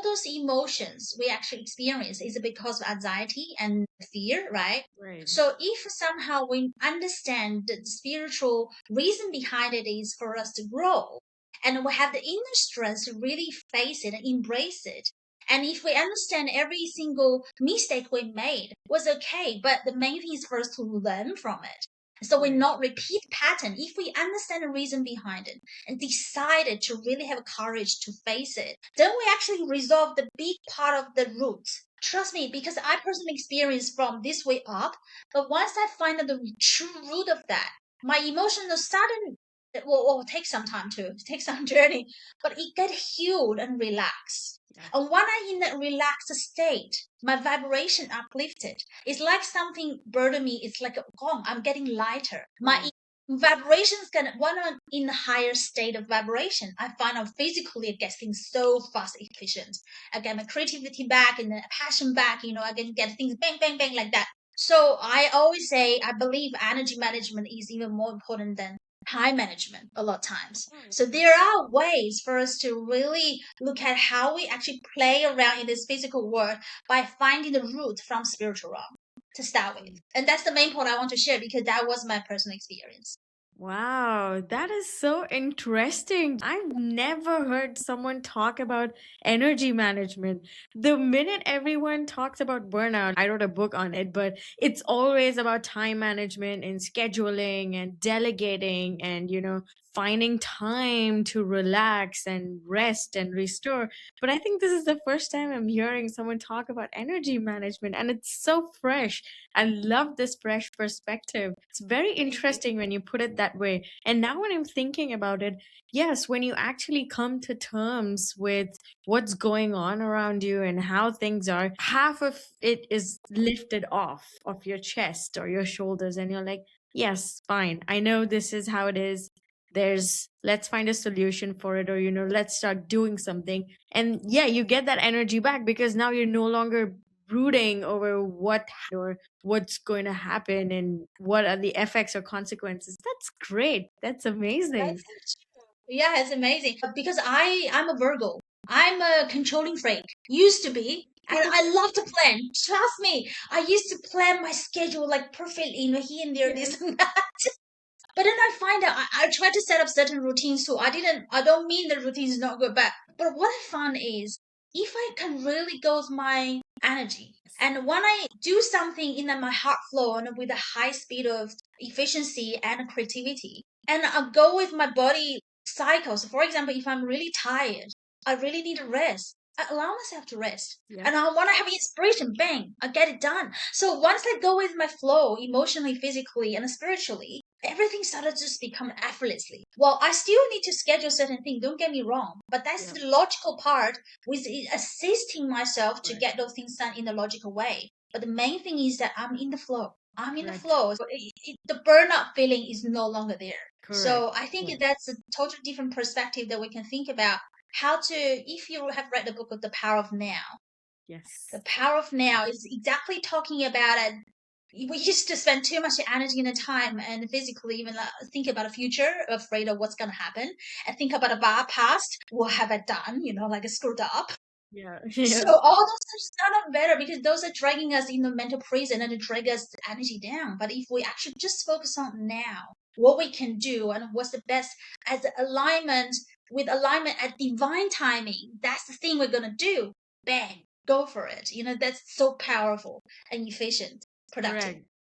all those emotions we actually experience is because of anxiety and fear, right? Right. So if somehow we understand the spiritual reason behind it is for us to grow, and we have the inner strength to really face it and embrace it. And if we understand every single mistake we made was okay, but the main thing is for us to learn from it. So we Right. not repeat pattern. If we understand the reason behind it and decided to really have courage to face it, then we actually resolve the big part of the roots. Trust me, because I personally experienced from this way up, but once I find out the true root of that, my emotional sudden will take some time to take some journey, but it get healed and relaxed. Yes. And when I'm in that relaxed state, my vibration uplifted. It's like something burden me. It's like gone. I'm getting lighter. My Right. vibrations can when I'm in a higher state of vibration, I find I'm physically getting so fast efficient. I get my creativity back and the passion back. I can get things bang bang bang like that. So I always say I believe energy management is even more important than time management a lot of times. Oh, So there are ways for us to really look at how we actually play around in this physical world by finding the root from spiritual realm to start with. And that's the main point I want to share because that was my personal experience. wow, that is so interesting. I've never heard someone talk about energy management. The minute everyone talks about burnout, I wrote a book on it, but it's always about time management and scheduling and delegating and, finding time to relax and rest and restore. But I think this is the first time I'm hearing someone talk about energy management, and it's so fresh. I love this fresh perspective. It's very Thank you. interesting when you put it that way. And now, when I'm thinking about it, yes, when you actually come to terms with what's going on around you and how things are, half of it is lifted off of your chest or your shoulders, and you're like, yes, fine. I know this is how it is. Let's find a solution for it, or, let's start doing something. And yeah, you get that energy back because now you're no longer brooding over or what's going to happen and what are the effects or consequences. That's great. That's amazing. That's true. Yeah, it's amazing because I'm a Virgo. I'm a controlling freak. Used to be. And I love to plan. Trust me, I used to plan my schedule like perfectly, here and there, this Yes. and that. But then I find out I try to set up certain routines too. I don't mean the routine is not good, but what I found is if I can really go with my energy and when I do something in my heart flow and with a high speed of efficiency and creativity, and I go with my body cycles. For example, if I'm really tired, I really need to rest. I allow myself to rest. Yep. And I want to have inspiration, bang, I get it done. So once I go with my flow emotionally, physically, and spiritually, everything started to just become effortlessly. Well, I still need to schedule certain things, don't get me wrong, but that's Yep. the logical part with assisting myself to Right. get those things done in a logical way. But the main thing is that I'm in the flow. I'm in the Correct. flow. So the burnout feeling is no longer there. Correct. So I think Correct. that's a totally different perspective that we can think about how to, if you have read the book of The Power of Now, Yes. the power of now is exactly talking about it. We used to spend too much energy and time and physically even think about the future, afraid of what's going to happen, and think about the past. What have I done? Like screwed up. Yeah. So Yeah. all those things are not better because those are dragging us in the mental prison and drag us the energy down. But if we actually just focus on now, what we can do and what's the best as alignment with alignment at divine timing, that's the thing we're gonna do. Bang, go for it. That's so powerful and efficient, productive. Correct.